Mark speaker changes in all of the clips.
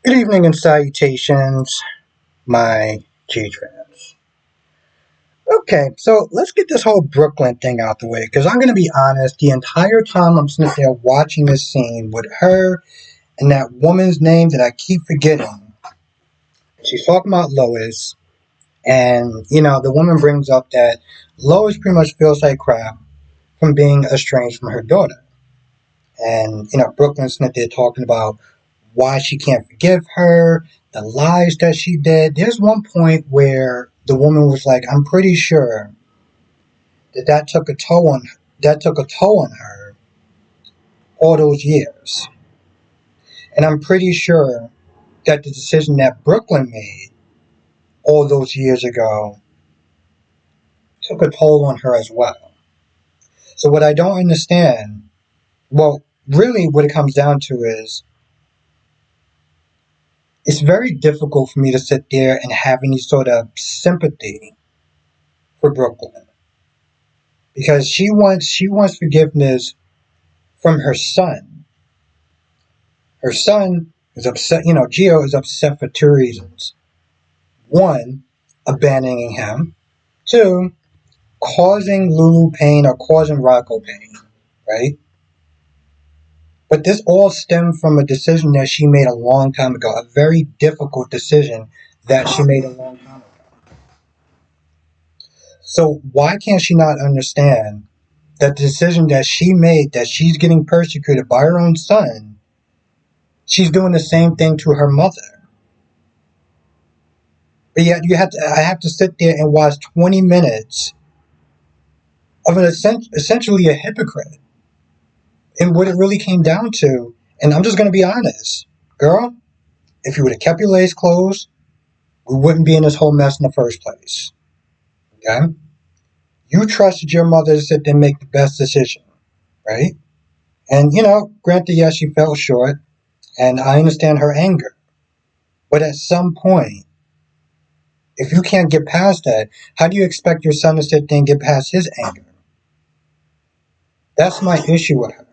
Speaker 1: Good evening and salutations, my G-Trans. Okay, so let's get this whole Brooklyn thing out the way, because I'm going to be honest, the entire time I'm sitting there watching this scene with her and that woman's name that I keep forgetting, she's talking about Lois, and, the woman brings up that Lois pretty much feels like crap from being estranged from her daughter. And, Brooklyn's sitting there talking about why she can't forgive her, the lies that she did. There's one point where the woman was like, "I'm pretty sure that took a toll on her all those years, and I'm pretty sure that the decision that Brooklyn made all those years ago took a toll on her as well." So what I don't understand, well, really what it comes down to is it's very difficult for me to sit there and have any sort of sympathy for Brooklyn, because she wants forgiveness from her son. Her son is upset. Gio is upset for two reasons: one, abandoning him; two, causing Lulu pain or causing Rocco pain. Right? But this all stemmed from a decision that she made a long time ago, a very difficult decision that she made a long time ago. So why can't she not understand that the decision that she made, that she's getting persecuted by her own son, she's doing the same thing to her mother? But yet I have to sit there and watch 20 minutes of essentially a hypocrite. And what it really came down to, and I'm just going to be honest, girl, if you would have kept your legs closed, we wouldn't be in this whole mess in the first place. Okay? You trusted your mother to sit there and make the best decision, right? And, granted, yes, she fell short, and I understand her anger. But at some point, if you can't get past that, how do you expect your son to sit there and get past his anger? That's my issue with her.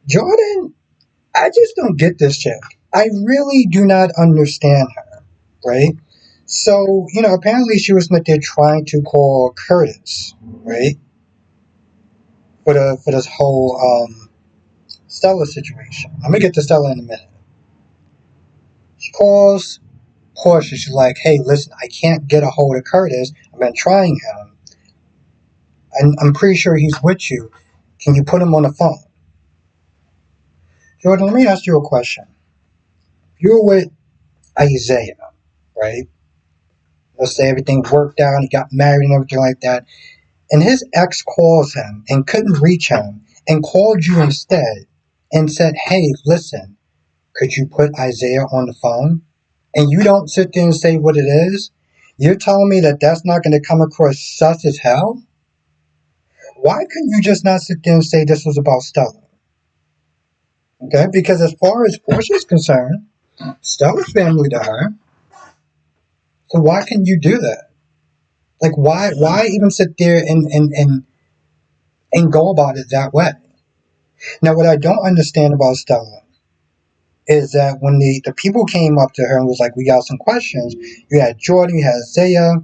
Speaker 1: Jordan, I just don't get this chick. I really do not understand her, right? So, apparently she was not there trying to call Curtis, right? For this whole Stella situation. I'm gonna get to Stella in a minute. She calls Portia. She's like, "Hey, listen, I can't get a hold of Curtis. I've been trying him, and I'm pretty sure he's with you. Can you put him on the phone?" Jordan, let me ask you a question. You were with Isaiah, right? Let's say everything worked out, he got married and everything like that, and his ex calls him and couldn't reach him and called you instead and said, "Hey, listen, could you put Isaiah on the phone?" And you don't sit there and say what it is. You're telling me that that's not going to come across sus as hell? Why couldn't you just not sit there and say this was about Stella? Okay, because as far as Portia's concerned, Stella's family to her. So why can you do that? Like, why even sit there and go about it that way? Now, what I don't understand about Stella is that when the people came up to her and was like, "We got some questions," you had Jordan, you had Isaiah,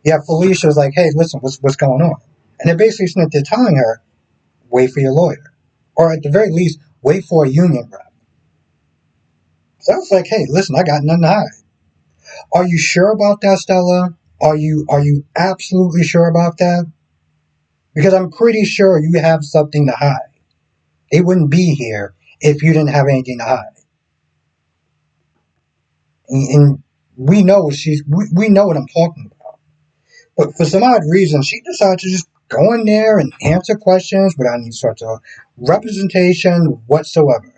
Speaker 1: you had Felicia was like, "Hey, listen, what's going on?" And they're basically sitting there telling her, "Wait for your lawyer. Or at the very least, wait for a union rep." So I was like, "Hey, listen, I got nothing to hide." Are you sure about that, Stella? Are you absolutely sure about that? Because I'm pretty sure you have something to hide. They wouldn't be here if you didn't have anything to hide. And we know we know what I'm talking about. But for some odd reason, she decided to just go in there and answer questions without any sort of representation whatsoever.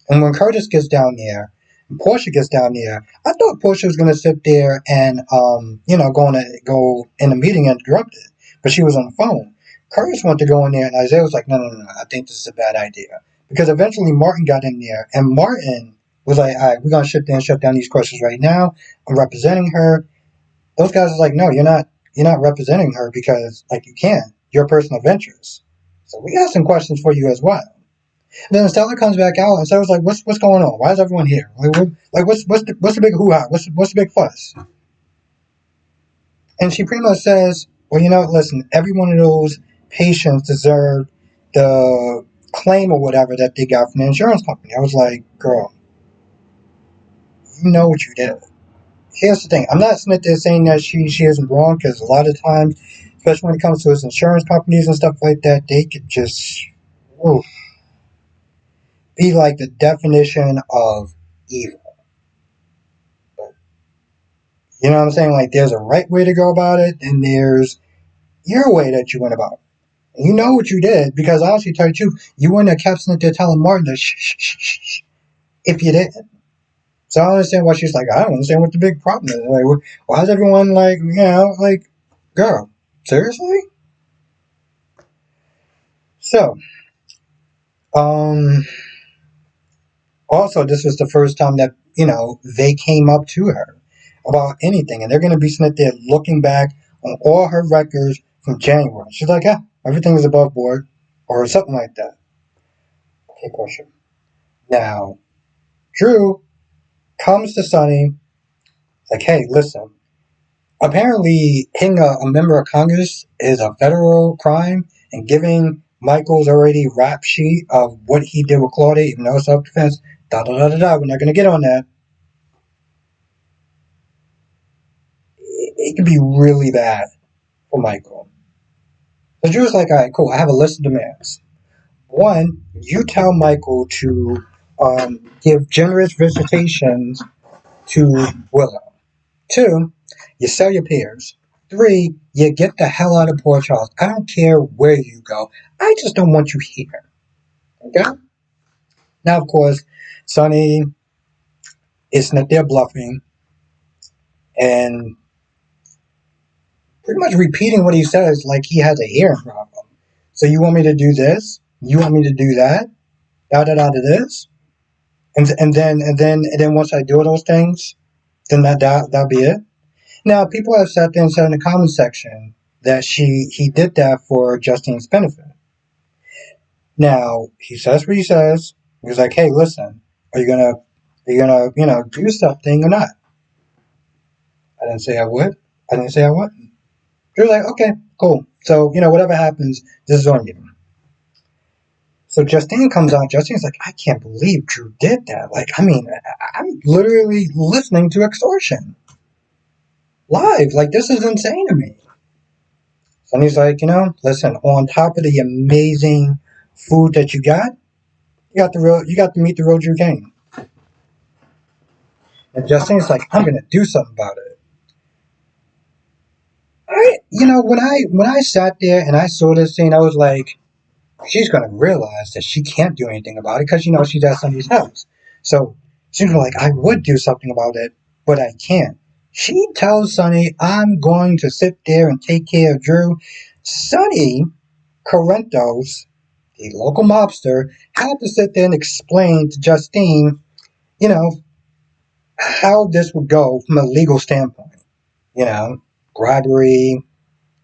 Speaker 1: And when Curtis gets down there, and Portia gets down there, I thought Portia was going to sit there and, go in a meeting and interrupt it. But she was on the phone. Curtis wanted to go in there, and Isaiah was like, "No, no, no, no, I think this is a bad idea." Because eventually Martin got in there, and Martin was like, "All right, we're going to sit there and shut down these questions right now. I'm representing her." Those guys was like, "No, you're not representing her because, like, you can't. your person of interest. So we got some questions for you as well. And then Stella comes back out and Stella's like, what's going on? Why is everyone here? What's the big hoo-ha? What's the big fuss? And she pretty much says, well, listen, every one of those patients deserved the claim or whatever that they got from the insurance company. I was like, girl, you know what you did. Here's the thing. I'm not sitting there saying that she isn't wrong, because a lot of times, especially when it comes to his insurance companies and stuff like that, they could just oof, be like the definition of evil. But, you know what I'm saying? Like, there's a right way to go about it, and there's your way that you went about it. And you know what you did, because honestly, tell you the truth, you wouldn't have kept sitting there telling Martin to shh if you didn't. So I don't understand why she's like, I don't understand what the big problem is. Like, why is everyone like, girl, seriously? So, um, also, this was the first time that, they came up to her about anything. And they're going to be sitting there looking back on all her records from January. She's like, yeah, everything is above board or something like that. Okay, question. Now, Drew comes to Sonny, like, hey, listen, apparently hitting a member of Congress is a federal crime, and giving Michael's already rap sheet of what he did with Claudia, even though it's self-defense, da-da-da-da-da, we're not going to get on that. It could be really bad for Michael. So Drew's like, all right, cool, I have a list of demands. One, you tell Michael to give generous visitations to Willow. Two, you sell your peers. Three, you get the hell out of Port Charles. I don't care where you go. I just don't want you here. Okay? Now, of course, Sonny is not there bluffing and pretty much repeating what he says like he has a hearing problem. So you want me to do this? You want me to do that? Da da da da this? And then once I do those things, then that'll be it. Now, people have sat there and said in the comment section that he did that for Justine's benefit. Now, he says what he says. He's like, hey, listen, are you gonna do something or not? I didn't say I would. I didn't say I wouldn't. He was like, okay, cool. So, whatever happens, this is on you. So Justine comes on. Justine's like, I can't believe Drew did that. Like, I mean, I'm literally listening to extortion live. Like, this is insane to me. Sonny's like, listen, on top of the amazing food that you got to meet the real Drew King. And Justine's like, I'm gonna do something about it. When I sat there and I saw this scene, I was like, she's gonna realize that she can't do anything about it because she's at somebody's house. So she's like, I would do something about it, but I can't. She tells Sonny, I'm going to sit there and take care of Drew. Sonny Corinthos, the local mobster, had to sit there and explain to Justine, how this would go from a legal standpoint. Bribery,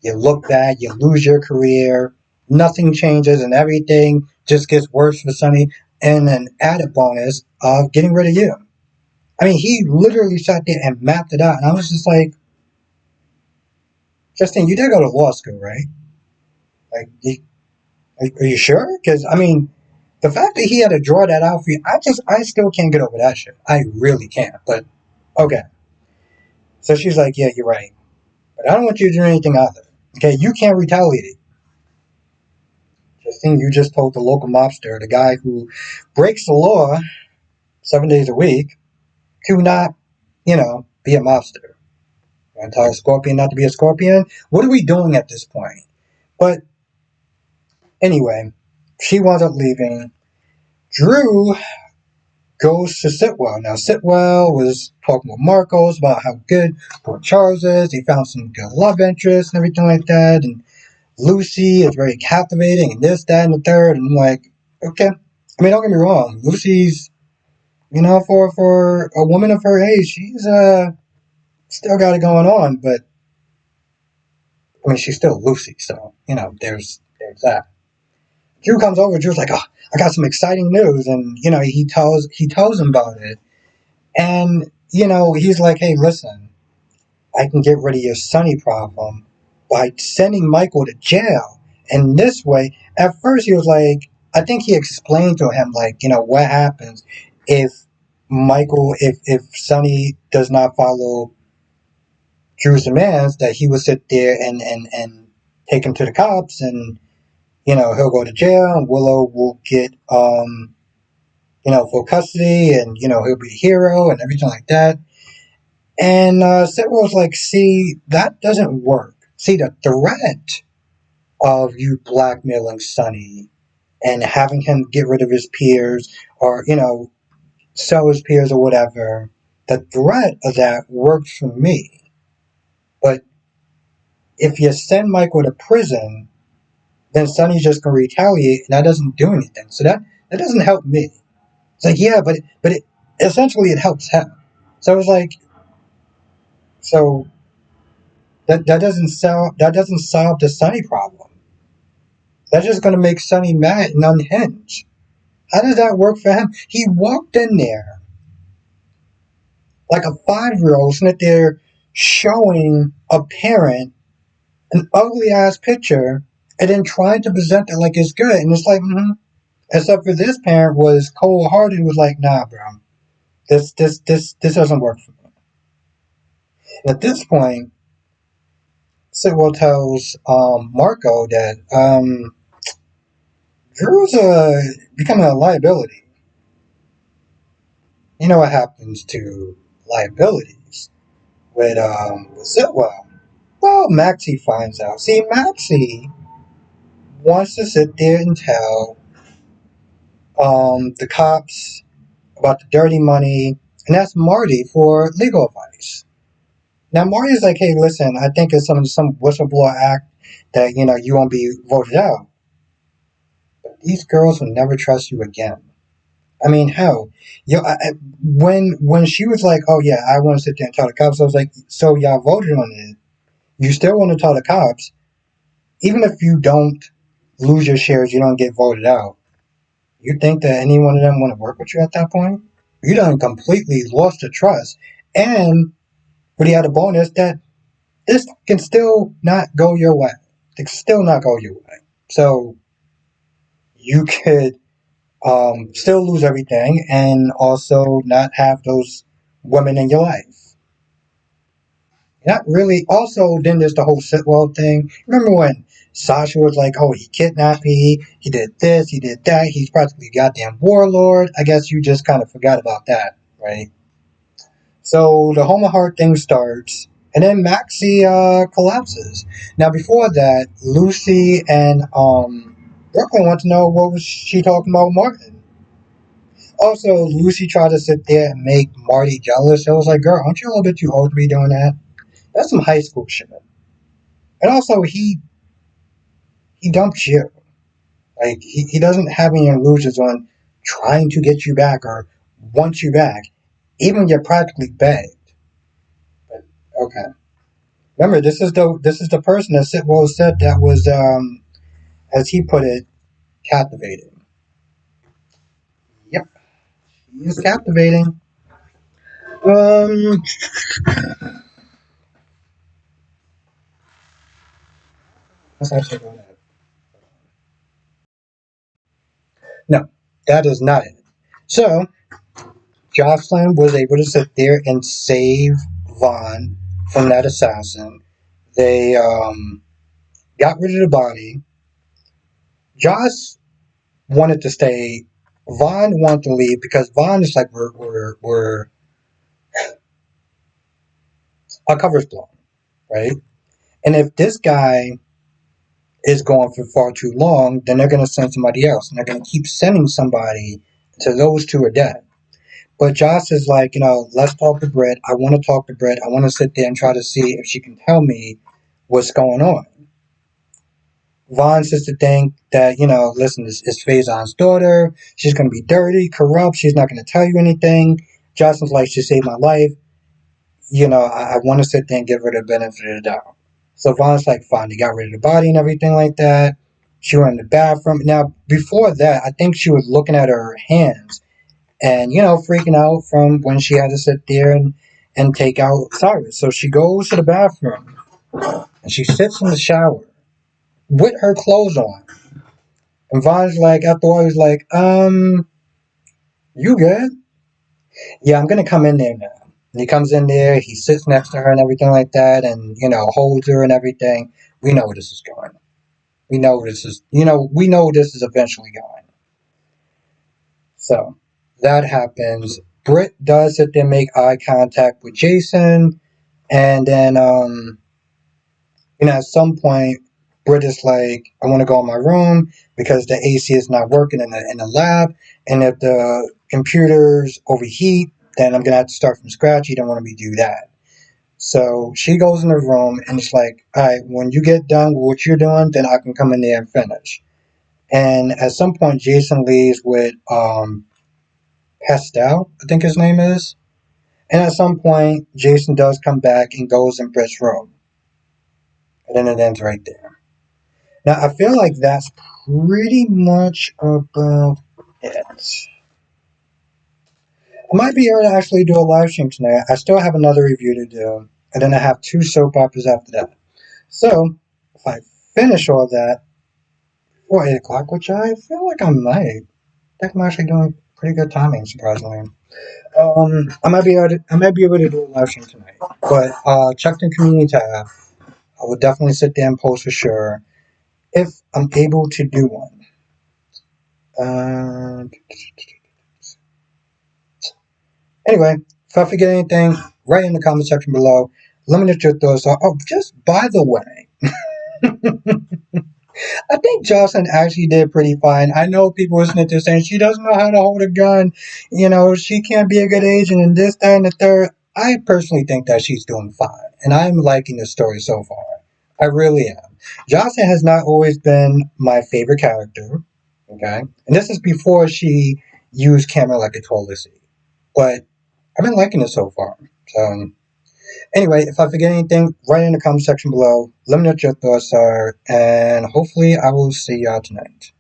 Speaker 1: you look bad, you lose your career, nothing changes, and everything just gets worse for Sonny, and an added bonus of getting rid of you. I mean, he literally sat there and mapped it out, and I was just like, Justine, you did go to law school, right? Like, are you sure? Because, I mean, the fact that he had to draw that out for you, I still can't get over that shit. I really can't, but okay. So she's like, yeah, you're right. But I don't want you to do anything either. Okay, you can't retaliate. Justine, you just told the local mobster, the guy who breaks the law 7 days a week, to not, be a mobster. You want to tell a scorpion not to be a scorpion? What are we doing at this point? But anyway, she winds up leaving. Drew goes to Sitwell. Now, Sitwell was talking with Marcos about how good Port Charles is. He found some good love interests and everything like that. And Lucy is very captivating, and this, that, and the third. And I'm like, okay. I mean, don't get me wrong. Lucy's, for a woman of her age, she's still got it going on. But I mean, she's still Lucy, so there's that. Drew comes over. Drew's like, "Oh, I got some exciting news," and he tells him about it, and he's like, "Hey, listen, I can get rid of your Sonny problem by sending Michael to jail." And this way, at first he was like, I think he explained to him like, what happens if if Sonny does not follow Drew's demands, that he would sit there and take him to the cops, and he'll go to jail, and Willow will get full custody, and he'll be a hero and everything like that. And Sitwell was like, see, that doesn't work. See, the threat of you blackmailing Sonny and having him get rid of his peers, or sell his peers or whatever, the threat of that works for me. But if you send Michael to prison, then Sonny's just gonna retaliate, and that doesn't do anything. So that doesn't help me. It's like, yeah, but it essentially it helps him. So it was like, so that doesn't solve the Sonny problem. That's just gonna make Sonny mad and unhinged. How does that work for him? He walked in there like a 5-year-old, sitting there showing a parent an ugly ass picture, and then trying to present it like it's good. And it's like, Except for this parent was cold hearted, was like, nah, bro, this doesn't work for me. And at this point, Sitwell tells Marco that Drew's becoming a liability. You know what happens to liabilities with Sitwell? Well, Maxie finds out. See, Maxie wants to sit there and tell the cops about the dirty money, and ask Marty for legal advice. Now Marty's like, hey, listen, I think it's some whistleblower act that you won't be voted out. But these girls will never trust you again. I mean, hell, when she was like, oh yeah, I want to sit there and tell the cops, I was like, so y'all voted on it. You still want to tell the cops, even if you don't lose your shares, you don't get voted out. You think that any one of them want to work with you at that point? You done completely lost the trust. And but he had a bonus that this can still not go your way. It can still not go your way. So you could still lose everything and also not have those women in your life. Not really. Also, then there's the whole Sitwell thing. Remember when Sasha was like, oh, he kidnapped me, he did this, he did that, he's practically a goddamn warlord. I guess you just kind of forgot about that, right? So the Home of Heart thing starts, and then Maxie collapses. Now before that, Lucy and Brooklyn want to know what was she talking about Martin. Also, Lucy tried to sit there and make Marty jealous. I was like, girl, aren't you a little bit too old to be doing that? That's some high school shit. And also, he dumped you. Like he doesn't have any illusions on trying to get you back or want you back, even when you're practically begged. But okay. Remember, this is the person that Sitwell said that was, as he put it, captivating. Yep, he is captivating. Um, let's actually go ahead. No, that is not it. So Jocelyn was able to sit there and save Vaughn from that assassin. They got rid of the body. Joss wanted to stay. Vaughn wanted to leave because Vaughn is like, we're our cover's blown, right? And if this guy is going for far too long, then they're going to send somebody else, and they're going to keep sending somebody until those two are dead. But Joss is like, let's talk to Britt. I want to talk to Britt. I want to sit there and try to see if she can tell me what's going on. Vaughn says to think that, listen, it's Faison's daughter. She's going to be dirty, corrupt. She's not going to tell you anything. Jocelyn's like, she saved my life. I want to sit there and give her the benefit of the doubt. So Vaughn's like, fine, they got rid of the body and everything like that. She went in the bathroom. Now, before that, I think she was looking at her hands and, freaking out from when she had to sit there and take out Cyrus. So she goes to the bathroom and she sits in the shower with her clothes on. And Vaughn's like, after a while, he's like, you good? Yeah, I'm gonna come in there now. And he comes in there, he sits next to her and everything like that, and holds her and everything. We know where this is going. We know this is eventually going. So that happens. Britt does sit there, make eye contact with Jason, and then at some point, Britt is like, I want to go in my room because the AC is not working in the lab, and if the computers overheat, then I'm gonna have to start from scratch. You don't want me to do that. So she goes in the room and it's like, all right, when you get done with what you're doing, then I can come in there and finish. And at some point, Jason leaves with Pastel, I think his name is. And at some point, Jason does come back and goes in Britt's room. And then it ends right there. Now, I feel like that's pretty much about it. I might be able to actually do a live stream tonight. I still have another review to do. And then I have 2 soap operas after that. So, if I finish all that before 8 o'clock, which I feel like I might, I think I'm actually doing pretty good timing, surprisingly. I might be able to do a live stream tonight. But check the community tab. I will definitely sit there and post for sure if I'm able to do one. Anyway, if I forget anything, write in the comment section below. Let me know your thoughts. Oh, just by the way, I think Jocelyn actually did pretty fine. I know people listening to this saying she doesn't know how to hold a gun. She can't be a good agent and this, that, and the third. I personally think that she's doing fine. And I'm liking the story so far. I really am. Jocelyn has not always been my favorite character. Okay? And this is before she used camera like a toilet seat. But I've been liking it so far. So anyway, if I forget anything, write in the comment section below. Let me know what your thoughts are, and hopefully I will see y'all tonight.